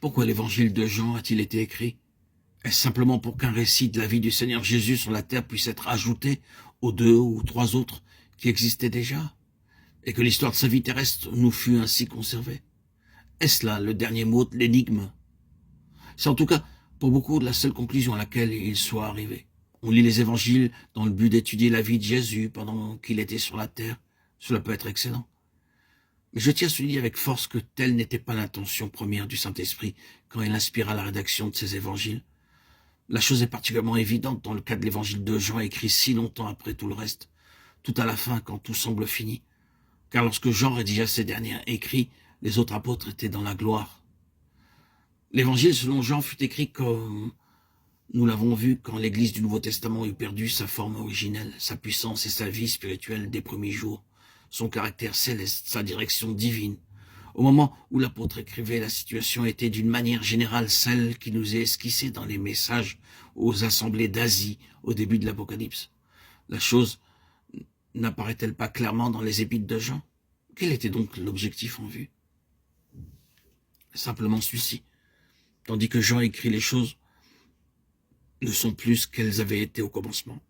Pourquoi l'évangile de Jean a-t-il été écrit? Est-ce simplement pour qu'un récit de la vie du Seigneur Jésus sur la terre puisse être ajouté aux 2 ou 3 autres qui existaient déjà, et que l'histoire de sa vie terrestre nous fût ainsi conservée? Est-ce là le dernier mot de l'énigme? C'est en tout cas pour beaucoup la seule conclusion à laquelle il soit arrivé. On lit les évangiles dans le but d'étudier la vie de Jésus pendant qu'il était sur la terre. Cela peut être excellent. Mais je tiens à souligner avec force que telle n'était pas l'intention première du Saint-Esprit quand il inspira la rédaction de ces évangiles. La chose est particulièrement évidente dans le cas de l'évangile de Jean, écrit si longtemps après tout le reste, tout à la fin quand tout semble fini. Car lorsque Jean rédigea ces derniers écrits, les autres apôtres étaient dans la gloire. L'évangile selon Jean fut écrit comme nous l'avons vu quand l'Église du Nouveau Testament eut perdu sa forme originelle, sa puissance et sa vie spirituelle des premiers jours, son caractère céleste, sa direction divine. Au moment où l'apôtre écrivait, la situation était d'une manière générale celle qui nous est esquissée dans les messages aux assemblées d'Asie au début de l'Apocalypse. La chose n'apparaît-elle pas clairement dans les épîtres de Jean? Quel était donc l'objectif en vue? Simplement celui-ci. Tandis que Jean écrit les choses ne sont plus ce qu'elles avaient été au commencement.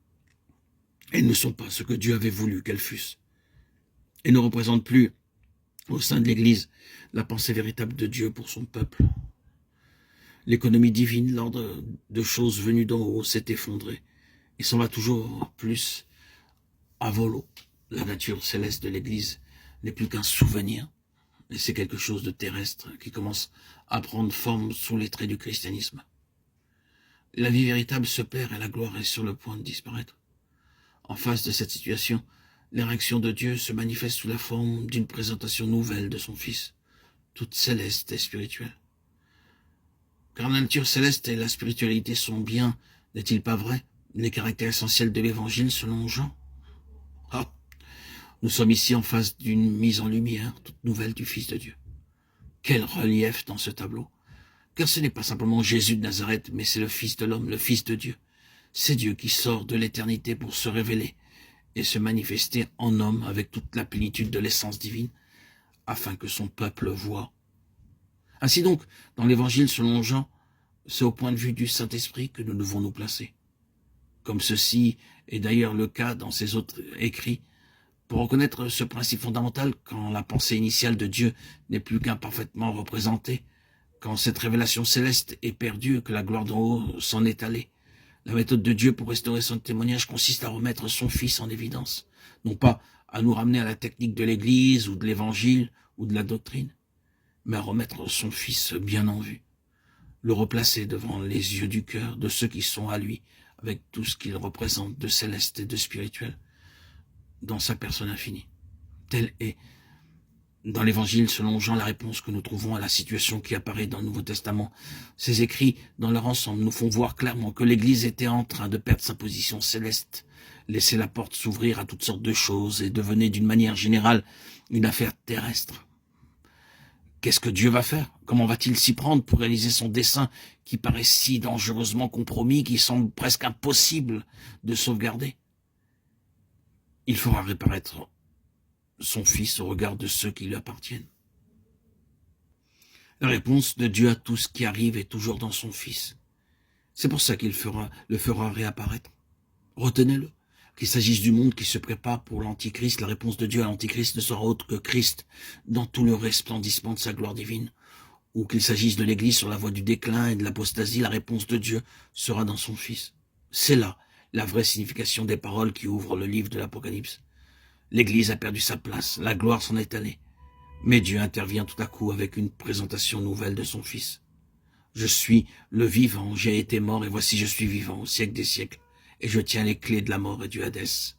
Elles ne sont pas ce que Dieu avait voulu qu'elles fussent. Et ne représentent plus, au sein de l'Église, la pensée véritable de Dieu pour son peuple. L'économie divine, l'ordre de choses venues d'en haut, s'est effondré et s'en va toujours plus à volo. La nature céleste de l'Église n'est plus qu'un souvenir, et c'est quelque chose de terrestre qui commence à prendre forme sous les traits du christianisme. La vie véritable se perd et la gloire est sur le point de disparaître. En face de cette situation, l'érection de Dieu se manifeste sous la forme d'une présentation nouvelle de son Fils, toute céleste et spirituelle. Car la nature céleste et la spiritualité sont bien, n'est-il pas vrai, les caractères essentiels de l'Évangile selon Jean? Ah, nous sommes ici en face d'une mise en lumière toute nouvelle du Fils de Dieu. Quel relief dans ce tableau! Car ce n'est pas simplement Jésus de Nazareth, mais c'est le Fils de l'homme, le Fils de Dieu. C'est Dieu qui sort de l'éternité pour se révéler et se manifester en homme avec toute la plénitude de l'essence divine, afin que son peuple voie. Ainsi donc, dans l'Évangile selon Jean, c'est au point de vue du Saint-Esprit que nous devons nous placer. Comme ceci est d'ailleurs le cas dans ces autres écrits, pour reconnaître ce principe fondamental, quand la pensée initiale de Dieu n'est plus qu'imparfaitement représentée, quand cette révélation céleste est perdue et que la gloire d'en haut s'en est allée, la méthode de Dieu pour restaurer son témoignage consiste à remettre son Fils en évidence, non pas à nous ramener à la technique de l'Église ou de l'Évangile ou de la doctrine, mais à remettre son Fils bien en vue, le replacer devant les yeux du cœur de ceux qui sont à lui, avec tout ce qu'il représente de céleste et de spirituel, dans sa personne infinie. Telle est, dans l'Évangile selon Jean, la réponse que nous trouvons à la situation qui apparaît dans le Nouveau Testament. Ces écrits, dans leur ensemble, nous font voir clairement que l'Église était en train de perdre sa position céleste, laisser la porte s'ouvrir à toutes sortes de choses et devenir d'une manière générale une affaire terrestre. Qu'est-ce que Dieu va faire? Comment va-t-il s'y prendre pour réaliser son dessein qui paraît si dangereusement compromis, qui semble presque impossible de sauvegarder? Il fera réapparaître son Fils au regard de ceux qui lui appartiennent. La réponse de Dieu à tout ce qui arrive est toujours dans son Fils. C'est pour ça qu'il le fera réapparaître. Retenez-le. Qu'il s'agisse du monde qui se prépare pour l'Antichrist, la réponse de Dieu à l'Antichrist ne sera autre que Christ dans tout le resplendissement de sa gloire divine. Ou qu'il s'agisse de l'Église sur la voie du déclin et de l'apostasie, la réponse de Dieu sera dans son Fils. C'est là la vraie signification des paroles qui ouvrent le livre de l'Apocalypse. L'Église a perdu sa place, la gloire s'en est allée. Mais Dieu intervient tout à coup avec une présentation nouvelle de son Fils. Je suis le vivant, j'ai été mort et voici je suis vivant au siècle des siècles, et je tiens les clés de la mort et du Hadès.